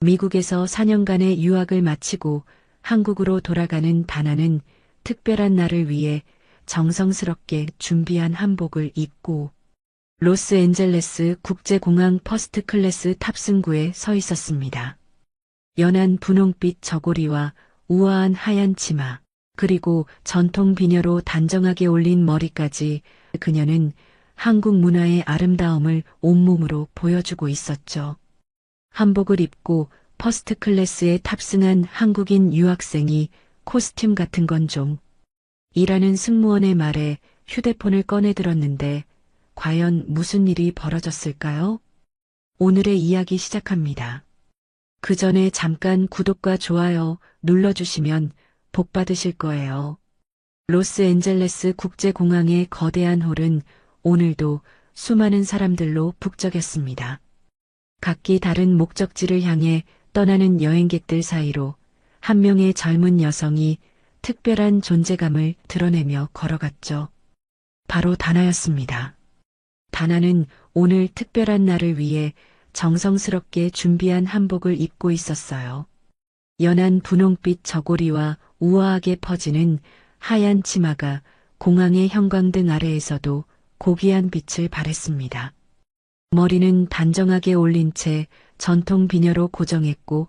미국에서 4년간의 유학을 마치고 한국으로 돌아가는 다나는 특별한 날을 위해 정성스럽게 준비한 한복을 입고 로스앤젤레스 국제공항 퍼스트 클래스 탑승구에 서 있었습니다. 연한 분홍빛 저고리와 우아한 하얀 치마, 그리고 전통 비녀로 단정하게 올린 머리까지 그녀는 한국 문화의 아름다움을 온몸으로 보여주고 있었죠. 한복을 입고 퍼스트 클래스에 탑승한 한국인 유학생이 코스튬 같은 건 좀. 일하는 승무원의 말에 휴대폰을 꺼내 들었는데 과연 무슨 일이 벌어졌을까요? 오늘의 이야기 시작합니다. 그 전에 잠깐 구독과 좋아요 눌러주시면 복 받으실 거예요. 로스앤젤레스 국제공항의 거대한 홀은 오늘도 수많은 사람들로 북적였습니다. 각기 다른 목적지를 향해 떠나는 여행객들 사이로 한 명의 젊은 여성이 특별한 존재감을 드러내며 걸어갔죠. 바로 다나였습니다. 다나는 오늘 특별한 날을 위해 정성스럽게 준비한 한복을 입고 있었어요. 연한 분홍빛 저고리와 우아하게 퍼지는 하얀 치마가 공항의 형광등 아래에서도 고귀한 빛을 발했습니다. 머리는 단정하게 올린 채 전통 비녀로 고정했고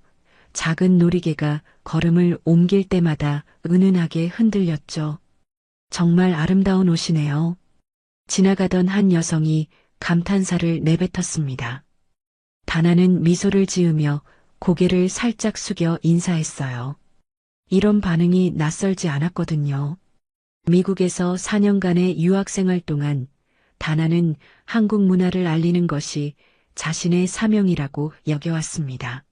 작은 놀이개가 걸음을 옮길 때마다 은은하게 흔들렸죠. 정말 아름다운 옷이네요. 지나가던 한 여성이 감탄사를 내뱉었습니다. 다나는 미소를 지으며 고개를 살짝 숙여 인사했어요. 이런 반응이 낯설지 않았거든요. 미국에서 4년간의 유학생활 동안 다나는 한국 문화를 알리는 것이 자신의 사명이라고 여겨왔습니다.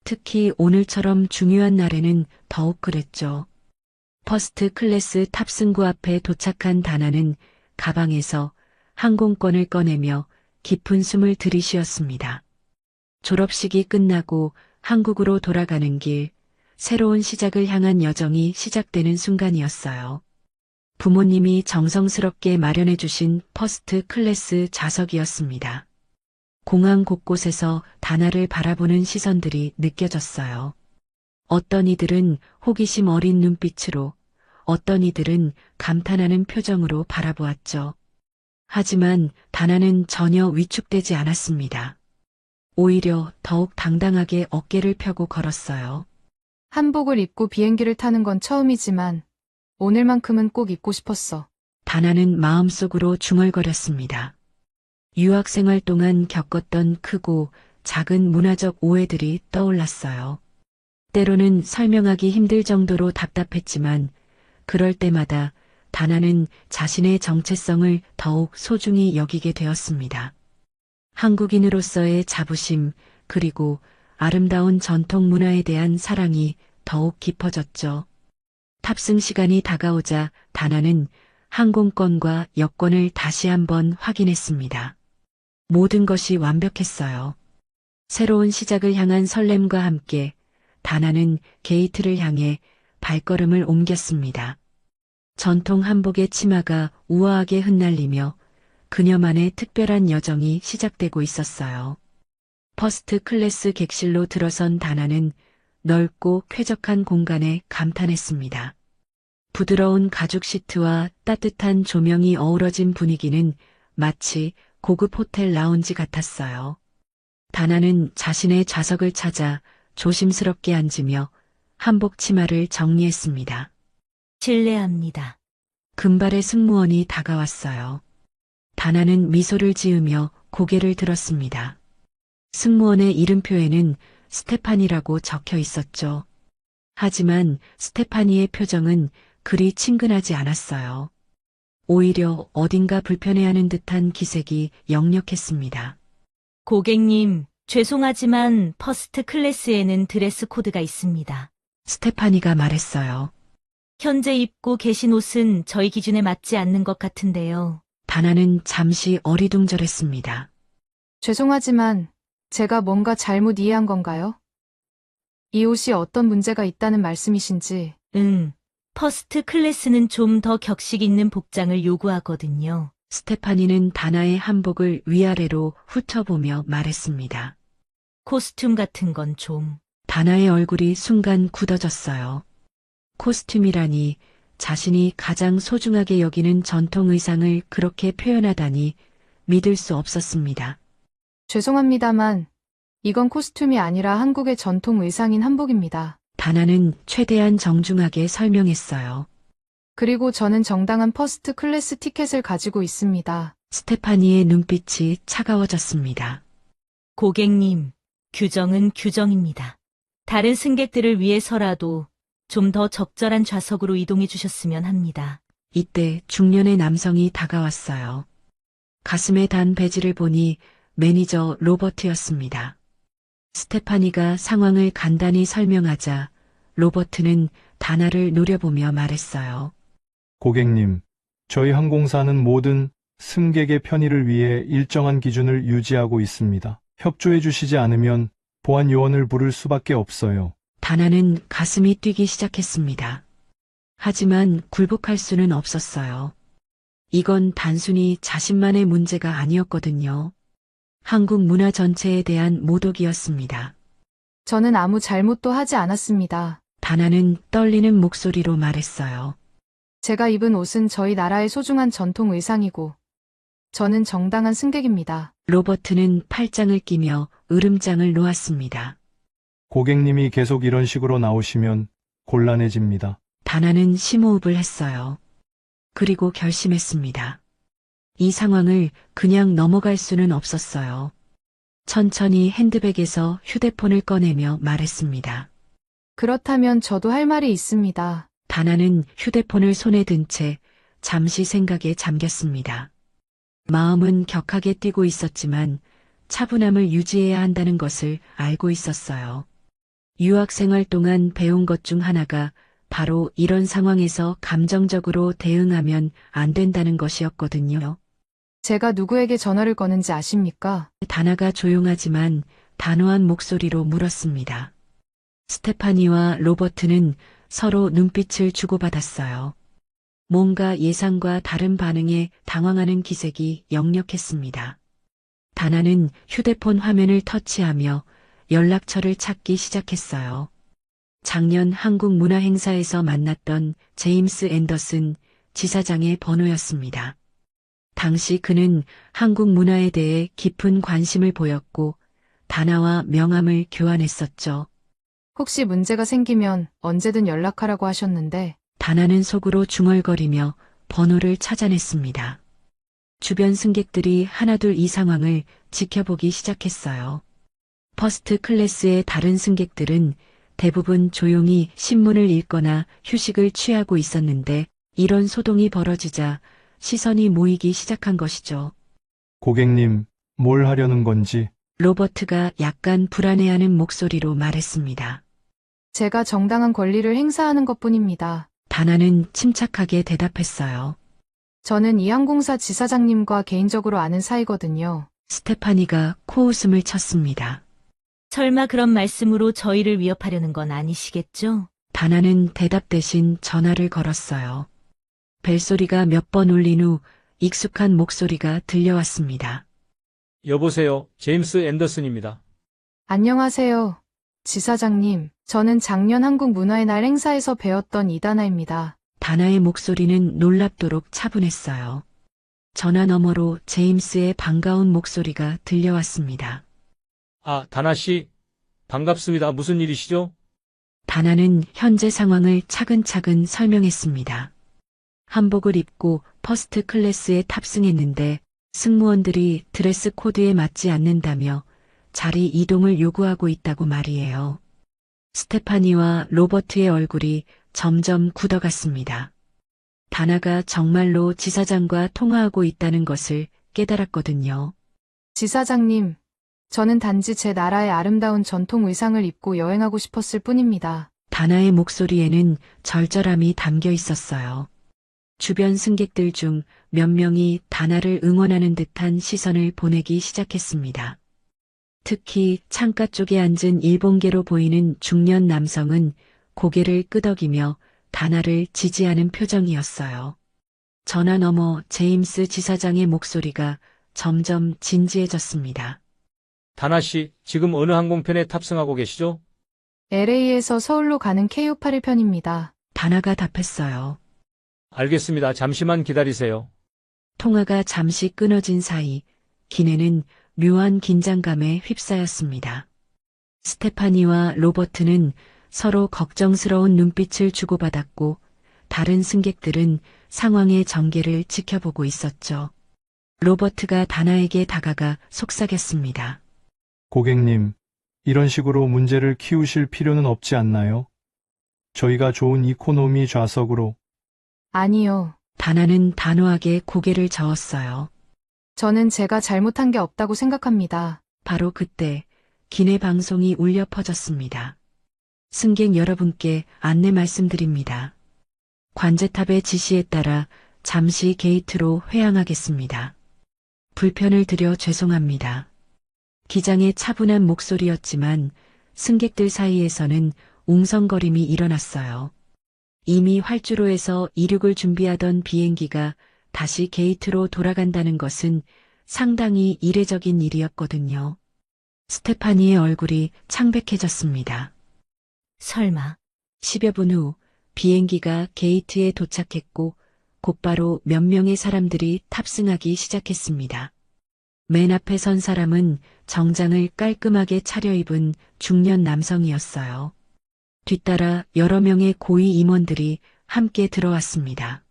특히 오늘처럼 중요한 날에는 더욱 그랬죠. 퍼스트 클래스 탑승구 앞에 도착한 다나는 가방에서 항공권을 꺼내며 깊은 숨을 들이쉬었습니다. 졸업식이 끝나고 한국으로 돌아가는 길, 새로운 시작을 향한 여정이 시작되는 순간이었어요. 부모님이 정성스럽게 마련해 주신 퍼스트 클래스 좌석이었습니다. 공항 곳곳에서 다나를 바라보는 시선들이 느껴졌어요. 어떤 이들은 호기심 어린 눈빛으로, 어떤 이들은 감탄하는 표정으로 바라보았죠. 하지만 다나는 전혀 위축되지 않았습니다. 오히려 더욱 당당하게 어깨를 펴고 걸었어요. 한복을 입고 비행기를 타는 건 처음이지만 오늘만큼은 꼭 입고 싶었어. 다나는 마음속으로 중얼거렸습니다. 유학생활 동안 겪었던 크고 작은 문화적 오해들이 떠올랐어요. 때로는 설명하기 힘들 정도로 답답했지만 그럴 때마다 다나는 자신의 정체성을 더욱 소중히 여기게 되었습니다. 한국인으로서의 자부심 그리고 아름다운 전통 문화에 대한 사랑이 더욱 깊어졌죠. 탑승 시간이 다가오자 다나는 항공권과 여권을 다시 한번 확인했습니다. 모든 것이 완벽했어요. 새로운 시작을 향한 설렘과 함께 다나는 게이트를 향해 발걸음을 옮겼습니다. 전통 한복의 치마가 우아하게 흩날리며 그녀만의 특별한 여정이 시작되고 있었어요. 퍼스트 클래스 객실로 들어선 다나는 넓고 쾌적한 공간에 감탄했습니다. 부드러운 가죽 시트와 따뜻한 조명이 어우러진 분위기는 마치 고급 호텔 라운지 같았어요. 다나는 자신의 좌석을 찾아 조심스럽게 앉으며 한복 치마를 정리했습니다. 실례합니다. 금발의 승무원이 다가왔어요. 다나는 미소를 지으며 고개를 들었습니다. 승무원의 이름표에는 스테파니라고 적혀 있었죠. 하지만 스테파니의 표정은 그리 친근하지 않았어요. 오히려 어딘가 불편해하는 듯한 기색이 역력했습니다. 고객님, 죄송하지만 퍼스트 클래스에는 드레스 코드가 있습니다. 스테파니가 말했어요. 현재 입고 계신 옷은 저희 기준에 맞지 않는 것 같은데요. 다나는 잠시 어리둥절했습니다. 죄송하지만 제가 뭔가 잘못 이해한 건가요? 이 옷이 어떤 문제가 있다는 말씀이신지. 퍼스트 클래스는 좀 더 격식 있는 복장을 요구하거든요. 스테파니는 다나의 한복을 위아래로 훑어보며 말했습니다. 코스튬 같은 건 좀. 다나의 얼굴이 순간 굳어졌어요. 코스튬이라니 자신이 가장 소중하게 여기는 전통 의상을 그렇게 표현하다니 믿을 수 없었습니다. 죄송합니다만 이건 코스튬이 아니라 한국의 전통 의상인 한복입니다. 다나는 최대한 정중하게 설명했어요. 그리고 저는 정당한 퍼스트 클래스 티켓을 가지고 있습니다. 스테파니의 눈빛이 차가워졌습니다. 고객님, 규정은 규정입니다. 다른 승객들을 위해서라도 좀 더 적절한 좌석으로 이동해 주셨으면 합니다. 이때 중년의 남성이 다가왔어요. 가슴에 단 배지를 보니 매니저 로버트였습니다. 스테파니가 상황을 간단히 설명하자 로버트는 다나를 노려보며 말했어요. 고객님, 저희 항공사는 모든 승객의 편의를 위해 일정한 기준을 유지하고 있습니다. 협조해 주시지 않으면 보안 요원을 부를 수밖에 없어요. 다나는 가슴이 뛰기 시작했습니다. 하지만 굴복할 수는 없었어요. 이건 단순히 자신만의 문제가 아니었거든요. 한국 문화 전체에 대한 모독이었습니다. 저는 아무 잘못도 하지 않았습니다. 다나는 떨리는 목소리로 말했어요. 제가 입은 옷은 저희 나라의 소중한 전통 의상이고 저는 정당한 승객입니다. 로버트는 팔짱을 끼며 으름장을 놓았습니다. 고객님이 계속 이런 식으로 나오시면 곤란해집니다. 다나는 심호흡을 했어요. 그리고 결심했습니다. 이 상황을 그냥 넘어갈 수는 없었어요. 천천히 핸드백에서 휴대폰을 꺼내며 말했습니다. 그렇다면 저도 할 말이 있습니다. 다나는 휴대폰을 손에 든 채 잠시 생각에 잠겼습니다. 마음은 격하게 뛰고 있었지만 차분함을 유지해야 한다는 것을 알고 있었어요. 유학생활 동안 배운 것 중 하나가 바로 이런 상황에서 감정적으로 대응하면 안 된다는 것이었거든요. 제가 누구에게 전화를 거는지 아십니까? 다나가 조용하지만 단호한 목소리로 물었습니다. 스테파니와 로버트는 서로 눈빛을 주고받았어요. 뭔가 예상과 다른 반응에 당황하는 기색이 역력했습니다. 다나는 휴대폰 화면을 터치하며 연락처를 찾기 시작했어요. 작년 한국 문화 행사에서 만났던 제임스 앤더슨 지사장의 번호였습니다. 당시 그는 한국 문화에 대해 깊은 관심을 보였고 다나와 명함을 교환했었죠. 혹시 문제가 생기면 언제든 연락하라고 하셨는데 다나는 속으로 중얼거리며 번호를 찾아냈습니다. 주변 승객들이 하나둘 이 상황을 지켜보기 시작했어요. 퍼스트 클래스의 다른 승객들은 대부분 조용히 신문을 읽거나 휴식을 취하고 있었는데 이런 소동이 벌어지자 시선이 모이기 시작한 것이죠. 고객님, 뭘 하려는 건지. 로버트가 약간 불안해하는 목소리로 말했습니다. 제가 정당한 권리를 행사하는 것뿐입니다. 다나는 침착하게 대답했어요. 저는 이 항공사 지사장님과 개인적으로 아는 사이거든요. 스테파니가 코웃음을 쳤습니다. 설마 그런 말씀으로 저희를 위협하려는 건 아니시겠죠? 다나는 대답 대신 전화를 걸었어요. 벨소리가 몇 번 울린 후 익숙한 목소리가 들려왔습니다. 여보세요. 제임스 앤더슨입니다. 안녕하세요. 지사장님, 저는 작년 한국 문화의 날 행사에서 배웠던 이다나입니다. 다나의 목소리는 놀랍도록 차분했어요. 전화 너머로 제임스의 반가운 목소리가 들려왔습니다. 아, 다나 씨. 반갑습니다. 무슨 일이시죠? 다나는 현재 상황을 차근차근 설명했습니다. 한복을 입고 퍼스트 클래스에 탑승했는데 승무원들이 드레스 코드에 맞지 않는다며 자리 이동을 요구하고 있다고 말이에요. 스테파니와 로버트의 얼굴이 점점 굳어갔습니다. 다나가 정말로 지사장과 통화하고 있다는 것을 깨달았거든요. 지사장님, 저는 단지 제 나라의 아름다운 전통 의상을 입고 여행하고 싶었을 뿐입니다. 다나의 목소리에는 절절함이 담겨 있었어요. 주변 승객들 중 몇 명이 다나를 응원하는 듯한 시선을 보내기 시작했습니다. 특히 창가 쪽에 앉은 일본계로 보이는 중년 남성은 고개를 끄덕이며 다나를 지지하는 표정이었어요. 전화 너머 제임스 지사장의 목소리가 점점 진지해졌습니다. 다나 씨, 지금 어느 항공편에 탑승하고 계시죠? LA에서 서울로 가는 KO81 편입니다. 다나가 답했어요. 알겠습니다. 잠시만 기다리세요. 통화가 잠시 끊어진 사이 기내는 묘한 긴장감에 휩싸였습니다. 스테파니와 로버트는 서로 걱정스러운 눈빛을 주고받았고 다른 승객들은 상황의 전개를 지켜보고 있었죠. 로버트가 다나에게 다가가 속삭였습니다. 고객님, 이런 식으로 문제를 키우실 필요는 없지 않나요? 저희가 좋은 이코노미 좌석으로. 아니요. 다나는 단호하게 고개를 저었어요. 저는 제가 잘못한 게 없다고 생각합니다. 바로 그때 기내 방송이 울려 퍼졌습니다. 승객 여러분께 안내 말씀드립니다. 관제탑의 지시에 따라 잠시 게이트로 회항하겠습니다. 불편을 드려 죄송합니다. 기장의 차분한 목소리였지만 승객들 사이에서는 웅성거림이 일어났어요. 이미 활주로에서 이륙을 준비하던 비행기가 다시 게이트로 돌아간다는 것은 상당히 이례적인 일이었거든요. 스테파니의 얼굴이 창백해졌습니다. 설마. 10여 분 후 비행기가 게이트에 도착했고 곧바로 몇 명의 사람들이 탑승하기 시작했습니다. 맨 앞에 선 사람은 정장을 깔끔하게 차려입은 중년 남성이었어요. 뒤따라 여러 명의 고위 임원들이 함께 들어왔습니다.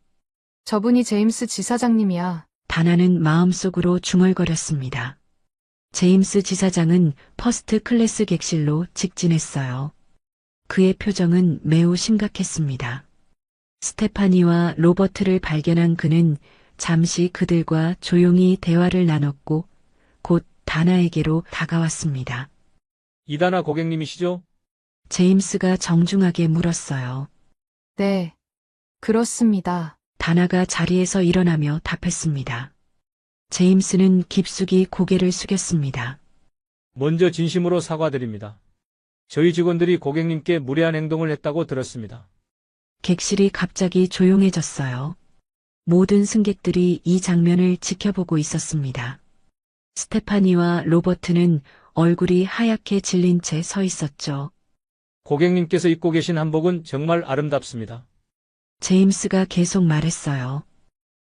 저분이 제임스 지사장님이야. 다나는 마음속으로 중얼거렸습니다. 제임스 지사장은 퍼스트 클래스 객실로 직진했어요. 그의 표정은 매우 심각했습니다. 스테파니와 로버트를 발견한 그는 잠시 그들과 조용히 대화를 나눴고 곧 다나에게로 다가왔습니다. 이다나 고객님이시죠? 제임스가 정중하게 물었어요. 네. 그렇습니다. 다나가 자리에서 일어나며 답했습니다. 제임스는 깊숙이 고개를 숙였습니다. 먼저 진심으로 사과드립니다. 저희 직원들이 고객님께 무례한 행동을 했다고 들었습니다. 객실이 갑자기 조용해졌어요. 모든 승객들이 이 장면을 지켜보고 있었습니다. 스테파니와 로버트는 얼굴이 하얗게 질린 채 서 있었죠. 고객님께서 입고 계신 한복은 정말 아름답습니다. 제임스가 계속 말했어요.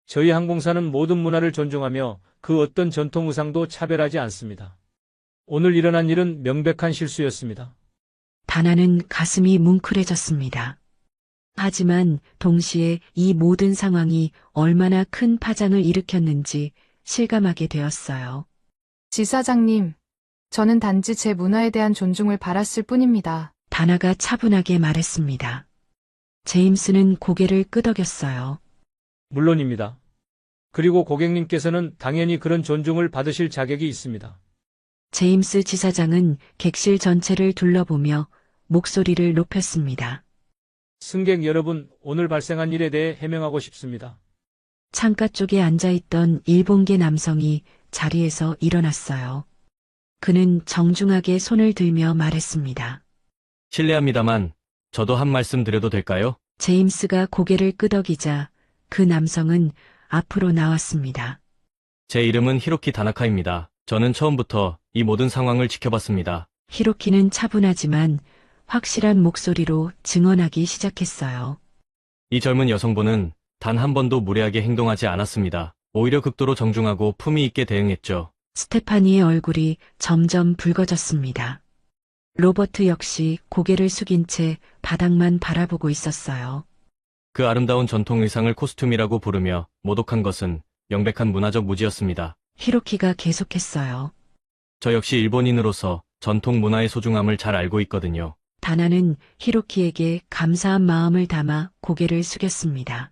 저희 항공사는 모든 문화를 존중하며 그 어떤 전통 의상도 차별하지 않습니다. 오늘 일어난 일은 명백한 실수였습니다. 다나는 가슴이 뭉클해졌습니다. 하지만 동시에 이 모든 상황이 얼마나 큰 파장을 일으켰는지 실감하게 되었어요. 지사장님, 저는 단지 제 문화에 대한 존중을 바랐을 뿐입니다. 다나가 차분하게 말했습니다. 제임스는 고개를 끄덕였어요. 물론입니다. 그리고 고객님께서는 당연히 그런 존중을 받으실 자격이 있습니다. 제임스 지사장은 객실 전체를 둘러보며 목소리를 높였습니다. 승객 여러분, 오늘 발생한 일에 대해 해명하고 싶습니다. 창가 쪽에 앉아있던 일본계 남성이 자리에서 일어났어요. 그는 정중하게 손을 들며 말했습니다. 실례합니다만 저도 한 말씀 드려도 될까요? 제임스가 고개를 끄덕이자 그 남성은 앞으로 나왔습니다. 제 이름은 히로키 다나카입니다. 저는 처음부터 이 모든 상황을 지켜봤습니다. 히로키는 차분하지만 확실한 목소리로 증언하기 시작했어요. 이 젊은 여성분은 단 한 번도 무례하게 행동하지 않았습니다. 오히려 극도로 정중하고 품위 있게 대응했죠. 스테파니의 얼굴이 점점 붉어졌습니다. 로버트 역시 고개를 숙인 채 바닥만 바라보고 있었어요. 그 아름다운 전통 의상을 코스튬이라고 부르며 모독한 것은 명백한 문화적 무지였습니다. 히로키가 계속했어요. 저 역시 일본인으로서 전통 문화의 소중함을 잘 알고 있거든요. 다나는 히로키에게 감사한 마음을 담아 고개를 숙였습니다.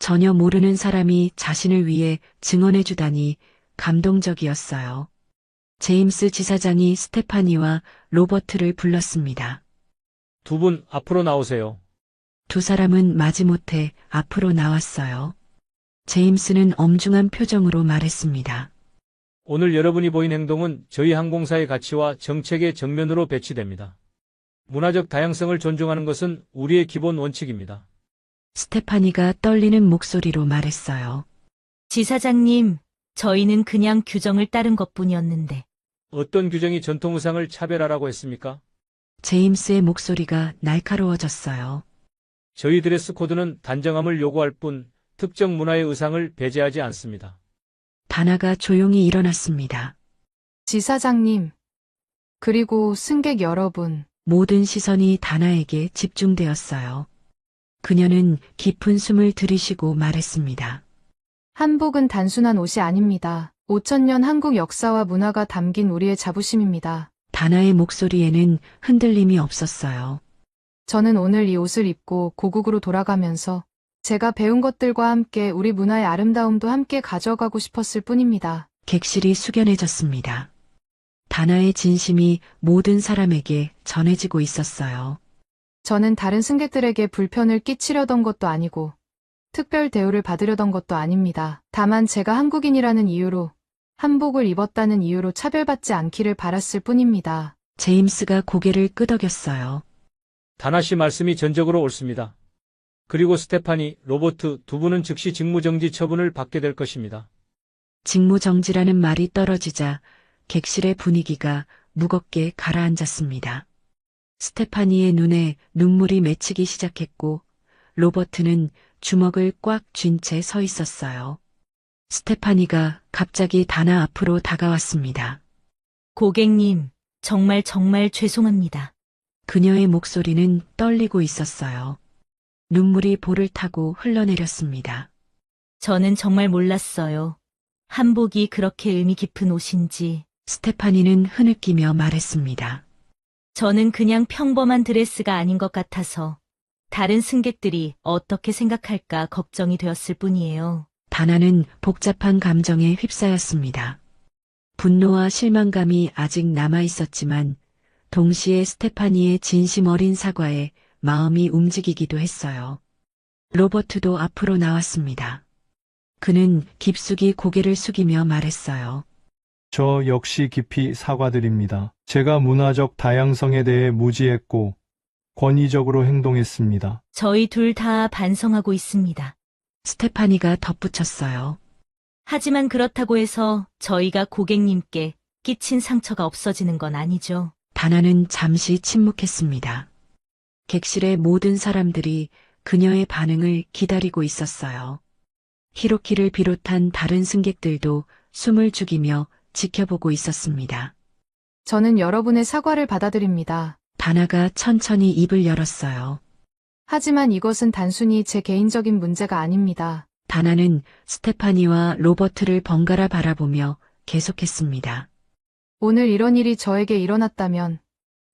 전혀 모르는 사람이 자신을 위해 증언해주다니 감동적이었어요. 제임스 지사장이 스테파니와 로버트를 불렀습니다. 두 분 앞으로 나오세요. 두 사람은 마지못해 앞으로 나왔어요. 제임스는 엄중한 표정으로 말했습니다. 오늘 여러분이 보인 행동은 저희 항공사의 가치와 정책의 정면으로 배치됩니다. 문화적 다양성을 존중하는 것은 우리의 기본 원칙입니다. 스테파니가 떨리는 목소리로 말했어요. 지사장님, 저희는 그냥 규정을 따른 것뿐이었는데. 어떤 규정이 전통 의상을 차별하라고 했습니까? 제임스의 목소리가 날카로워졌어요. 저희 드레스 코드는 단정함을 요구할 뿐 특정 문화의 의상을 배제하지 않습니다. 다나가 조용히 일어났습니다. 지사장님, 그리고 승객 여러분, 모든 시선이 다나에게 집중되었어요. 그녀는 깊은 숨을 들이쉬고 말했습니다. 한복은 단순한 옷이 아닙니다. 5천년 한국 역사와 문화가 담긴 우리의 자부심입니다. 다나의 목소리에는 흔들림이 없었어요. 저는 오늘 이 옷을 입고 고국으로 돌아가면서 제가 배운 것들과 함께 우리 문화의 아름다움도 함께 가져가고 싶었을 뿐입니다. 객실이 숙연해졌습니다. 다나의 진심이 모든 사람에게 전해지고 있었어요. 저는 다른 승객들에게 불편을 끼치려던 것도 아니고 특별 대우를 받으려던 것도 아닙니다. 다만 제가 한국인이라는 이유로 한복을 입었다는 이유로 차별받지 않기를 바랐을 뿐입니다. 제임스가 고개를 끄덕였어요. 다나 씨 말씀이 전적으로 옳습니다. 그리고 스테파니, 로버트 두 분은 즉시 직무정지 처분을 받게 될 것입니다. 직무정지라는 말이 떨어지자 객실의 분위기가 무겁게 가라앉았습니다. 스테파니의 눈에 눈물이 맺히기 시작했고 로버트는 주먹을 꽉 쥔 채 서 있었어요. 스테파니가 갑자기 다나 앞으로 다가왔습니다. 고객님, 정말 죄송합니다. 그녀의 목소리는 떨리고 있었어요. 눈물이 볼을 타고 흘러내렸습니다. 저는 정말 몰랐어요. 한복이 그렇게 의미 깊은 옷인지. 스테파니는 흐느끼며 말했습니다. 저는 그냥 평범한 드레스가 아닌 것 같아서 다른 승객들이 어떻게 생각할까 걱정이 되었을 뿐이에요. 다나는 복잡한 감정에 휩싸였습니다. 분노와 실망감이 아직 남아 있었지만 동시에 스테파니의 진심 어린 사과에 마음이 움직이기도 했어요. 로버트도 앞으로 나왔습니다. 그는 깊숙이 고개를 숙이며 말했어요. 저 역시 깊이 사과드립니다. 제가 문화적 다양성에 대해 무지했고 권위적으로 행동했습니다. 저희 둘 다 반성하고 있습니다. 스테파니가 덧붙였어요. 하지만 그렇다고 해서 저희가 고객님께 끼친 상처가 없어지는 건 아니죠. 다나는 잠시 침묵했습니다. 객실의 모든 사람들이 그녀의 반응을 기다리고 있었어요. 히로키를 비롯한 다른 승객들도 숨을 죽이며 지켜보고 있었습니다. 저는 여러분의 사과를 받아들입니다. 다나가 천천히 입을 열었어요. 하지만 이것은 단순히 제 개인적인 문제가 아닙니다. 다나는 스테파니와 로버트를 번갈아 바라보며 계속했습니다. 오늘 이런 일이 저에게 일어났다면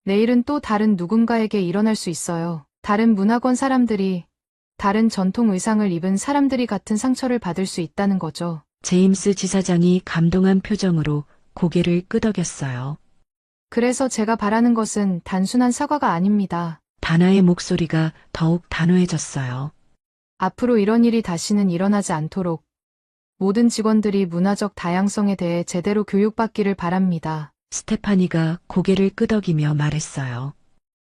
내일은 또 다른 누군가에게 일어날 수 있어요. 다른 문화권 사람들이, 다른 전통 의상을 입은 사람들이 같은 상처를 받을 수 있다는 거죠. 제임스 지사장이 감동한 표정으로 고개를 끄덕였어요. 그래서 제가 바라는 것은 단순한 사과가 아닙니다. 다나의 목소리가 더욱 단호해졌어요. 앞으로 이런 일이 다시는 일어나지 않도록 모든 직원들이 문화적 다양성에 대해 제대로 교육받기를 바랍니다. 스테파니가 고개를 끄덕이며 말했어요.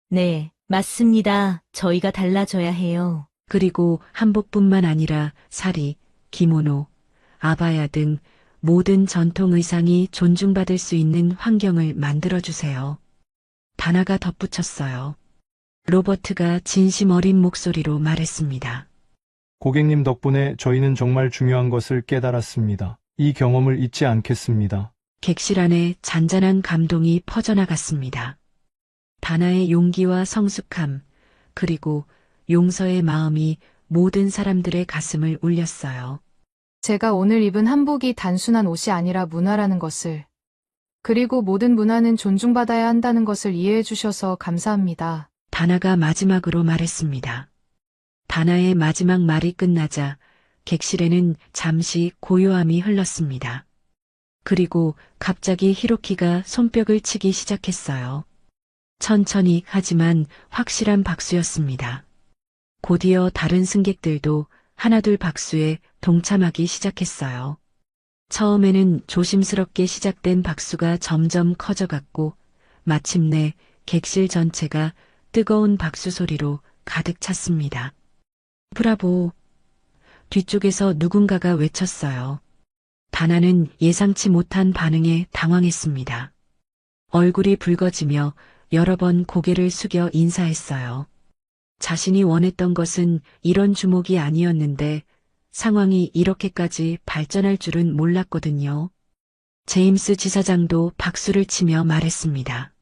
네, 맞습니다. 저희가 달라져야 해요. 그리고 한복뿐만 아니라 사리, 기모노, 아바야 등 모든 전통 의상이 존중받을 수 있는 환경을 만들어주세요. 다나가 덧붙였어요. 로버트가 진심 어린 목소리로 말했습니다. 고객님 덕분에 저희는 정말 중요한 것을 깨달았습니다. 이 경험을 잊지 않겠습니다. 객실 안에 잔잔한 감동이 퍼져나갔습니다. 다나의 용기와 성숙함, 그리고 용서의 마음이 모든 사람들의 가슴을 울렸어요. 제가 오늘 입은 한복이 단순한 옷이 아니라 문화라는 것을, 그리고 모든 문화는 존중받아야 한다는 것을 이해해 주셔서 감사합니다. 다나가 마지막으로 말했습니다. 다나의 마지막 말이 끝나자 객실에는 잠시 고요함이 흘렀습니다. 그리고 갑자기 히로키가 손뼉을 치기 시작했어요. 천천히 하지만 확실한 박수였습니다. 곧이어 다른 승객들도 하나둘 박수에 동참하기 시작했어요. 처음에는 조심스럽게 시작된 박수가 점점 커져갔고 마침내 객실 전체가 뜨거운 박수 소리로 가득 찼습니다. 브라보! 뒤쪽에서 누군가가 외쳤어요. 다나는 예상치 못한 반응에 당황했습니다. 얼굴이 붉어지며 여러 번 고개를 숙여 인사했어요. 자신이 원했던 것은 이런 주목이 아니었는데 상황이 이렇게까지 발전할 줄은 몰랐거든요. 제임스 지사장도 박수를 치며 말했습니다.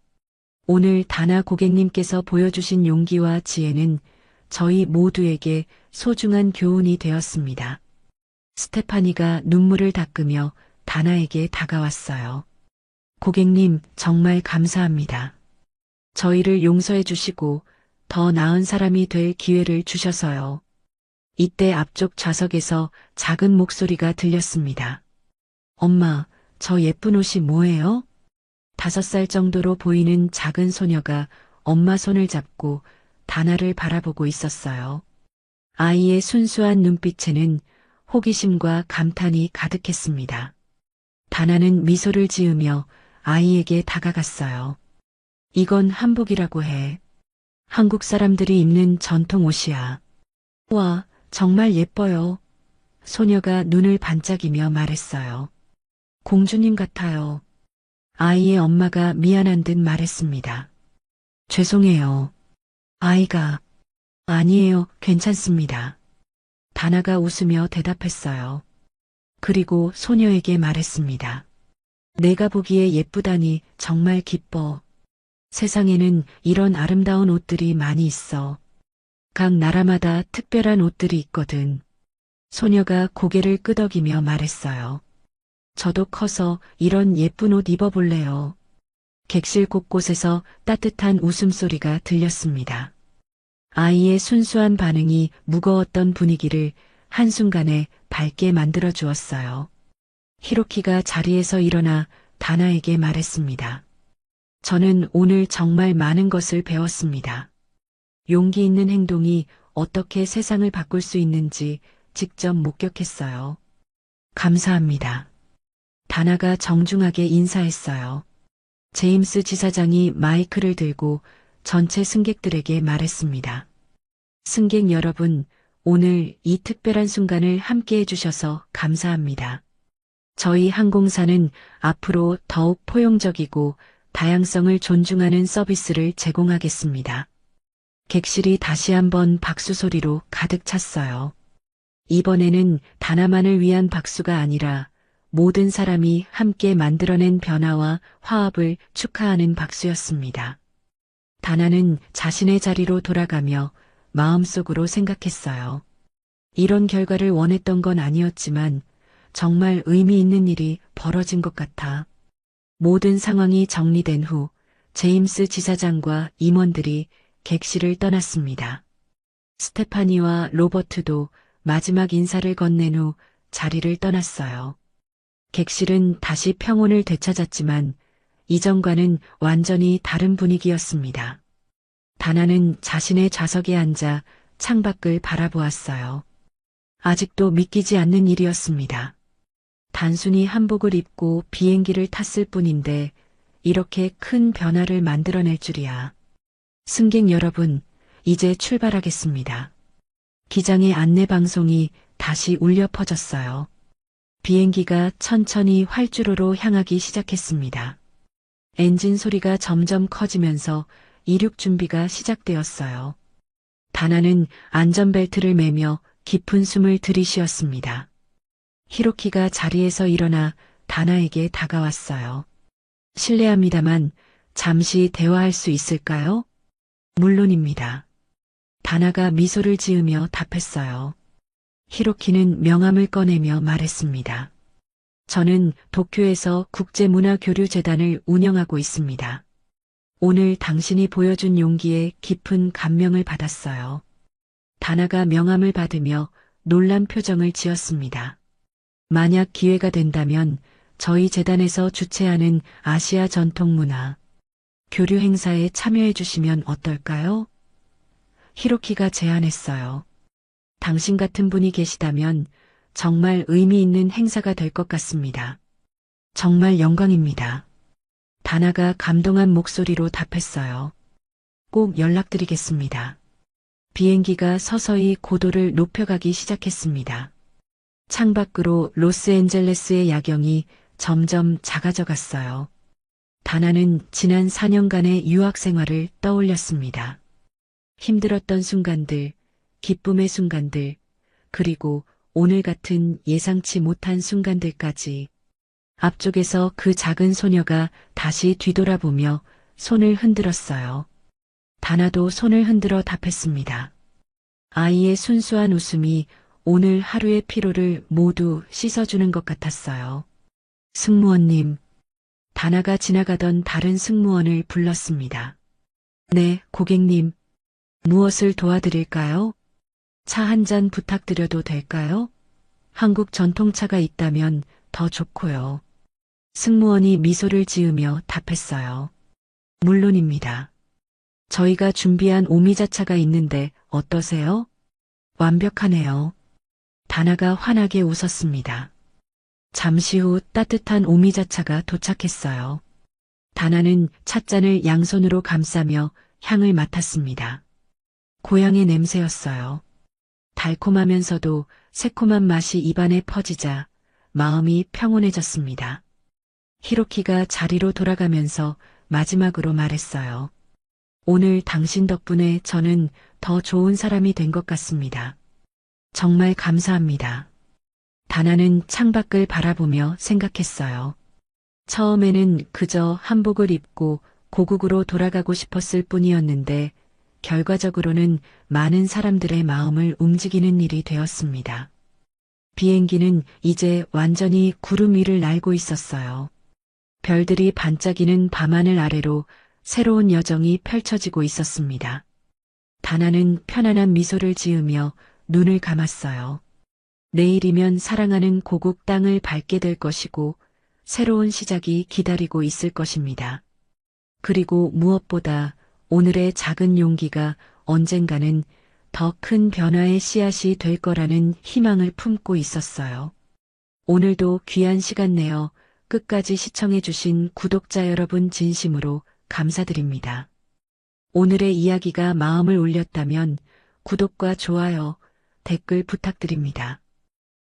오늘 다나 고객님께서 보여주신 용기와 지혜는 저희 모두에게 소중한 교훈이 되었습니다. 스테파니가 눈물을 닦으며 다나에게 다가왔어요. 고객님, 정말 감사합니다. 저희를 용서해 주시고 더 나은 사람이 될 기회를 주셔서요. 이때 앞쪽 좌석에서 작은 목소리가 들렸습니다. 엄마, 저 예쁜 옷이 뭐예요? 5살 정도로 보이는 작은 소녀가 엄마 손을 잡고 다나를 바라보고 있었어요. 아이의 순수한 눈빛에는 호기심과 감탄이 가득했습니다. 다나는 미소를 지으며 아이에게 다가갔어요. 이건 한복이라고 해. 한국 사람들이 입는 전통 옷이야. 와, 정말 예뻐요. 소녀가 눈을 반짝이며 말했어요. 공주님 같아요. 아이의 엄마가 미안한 듯 말했습니다. 죄송해요. 아이가, 아니에요, 괜찮습니다. 다나가 웃으며 대답했어요. 그리고 소녀에게 말했습니다. 내가 보기에 예쁘다니 정말 기뻐. 세상에는 이런 아름다운 옷들이 많이 있어. 각 나라마다 특별한 옷들이 있거든. 소녀가 고개를 끄덕이며 말했어요. 저도 커서 이런 예쁜 옷 입어볼래요. 객실 곳곳에서 따뜻한 웃음소리가 들렸습니다. 아이의 순수한 반응이 무거웠던 분위기를 한순간에 밝게 만들어 주었어요. 히로키가 자리에서 일어나 다나에게 말했습니다. 저는 오늘 정말 많은 것을 배웠습니다. 용기 있는 행동이 어떻게 세상을 바꿀 수 있는지 직접 목격했어요. 감사합니다. 다나가 정중하게 인사했어요. 제임스 지사장이 마이크를 들고 전체 승객들에게 말했습니다. 승객 여러분, 오늘 이 특별한 순간을 함께 해주셔서 감사합니다. 저희 항공사는 앞으로 더욱 포용적이고 다양성을 존중하는 서비스를 제공하겠습니다. 객실이 다시 한번 박수 소리로 가득 찼어요. 이번에는 다나만을 위한 박수가 아니라 모든 사람이 함께 만들어낸 변화와 화합을 축하하는 박수였습니다. 다나는 자신의 자리로 돌아가며 마음속으로 생각했어요. 이런 결과를 원했던 건 아니었지만 정말 의미 있는 일이 벌어진 것 같아. 모든 상황이 정리된 후 제임스 지사장과 임원들이 객실을 떠났습니다. 스테파니와 로버트도 마지막 인사를 건넨 후 자리를 떠났어요. 객실은 다시 평온을 되찾았지만 이전과는 완전히 다른 분위기였습니다. 다나는 자신의 좌석에 앉아 창밖을 바라보았어요. 아직도 믿기지 않는 일이었습니다. 단순히 한복을 입고 비행기를 탔을 뿐인데 이렇게 큰 변화를 만들어낼 줄이야. 승객 여러분, 이제 출발하겠습니다. 기장의 안내 방송이 다시 울려 퍼졌어요. 비행기가 천천히 활주로로 향하기 시작했습니다. 엔진 소리가 점점 커지면서 이륙 준비가 시작되었어요. 다나는 안전벨트를 매며 깊은 숨을 들이쉬었습니다. 히로키가 자리에서 일어나 다나에게 다가왔어요. 실례합니다만 잠시 대화할 수 있을까요? 물론입니다. 다나가 미소를 지으며 답했어요. 히로키는 명함을 꺼내며 말했습니다. 저는 도쿄에서 국제문화교류재단을 운영하고 있습니다. 오늘 당신이 보여준 용기에 깊은 감명을 받았어요. 다나가 명함을 받으며 놀란 표정을 지었습니다. 만약 기회가 된다면 저희 재단에서 주최하는 아시아 전통문화 교류 행사에 참여해 주시면 어떨까요? 히로키가 제안했어요. 당신 같은 분이 계시다면 정말 의미 있는 행사가 될 것 같습니다. 정말 영광입니다. 다나가 감동한 목소리로 답했어요. 꼭 연락드리겠습니다. 비행기가 서서히 고도를 높여가기 시작했습니다. 창밖으로 로스앤젤레스의 야경이 점점 작아져 갔어요. 다나는 지난 4년간의 유학 생활을 떠올렸습니다. 힘들었던 순간들, 기쁨의 순간들, 그리고 오늘 같은 예상치 못한 순간들까지 앞쪽에서 그 작은 소녀가 다시 뒤돌아보며 손을 흔들었어요. 다나도 손을 흔들어 답했습니다. 아이의 순수한 웃음이 오늘 하루의 피로를 모두 씻어주는 것 같았어요. 승무원님, 다나가 지나가던 다른 승무원을 불렀습니다. 네, 고객님. 무엇을 도와드릴까요? 차 한 잔 부탁드려도 될까요? 한국 전통차가 있다면 더 좋고요. 승무원이 미소를 지으며 답했어요. 물론입니다. 저희가 준비한 오미자차가 있는데 어떠세요? 완벽하네요. 다나가 환하게 웃었습니다. 잠시 후 따뜻한 오미자차가 도착했어요. 다나는 찻잔을 양손으로 감싸며 향을 맡았습니다. 고향의 냄새였어요. 달콤하면서도 새콤한 맛이 입안에 퍼지자 마음이 평온해졌습니다. 히로키가 자리로 돌아가면서 마지막으로 말했어요. 오늘 당신 덕분에 저는 더 좋은 사람이 된 것 같습니다. 정말 감사합니다. 다나는 창밖을 바라보며 생각했어요. 처음에는 그저 한복을 입고 고국으로 돌아가고 싶었을 뿐이었는데 결과적으로는 많은 사람들의 마음을 움직이는 일이 되었습니다. 비행기는 이제 완전히 구름 위를 날고 있었어요. 별들이 반짝이는 밤하늘 아래로 새로운 여정이 펼쳐지고 있었습니다. 다나는 편안한 미소를 지으며 눈을 감았어요. 내일이면 사랑하는 고국 땅을 밟게 될 것이고 새로운 시작이 기다리고 있을 것입니다. 그리고 무엇보다 오늘의 작은 용기가 언젠가는 더 큰 변화의 씨앗이 될 거라는 희망을 품고 있었어요. 오늘도 귀한 시간 내어 끝까지 시청해주신 구독자 여러분 진심으로 감사드립니다. 오늘의 이야기가 마음을 울렸다면 구독과 좋아요, 댓글 부탁드립니다.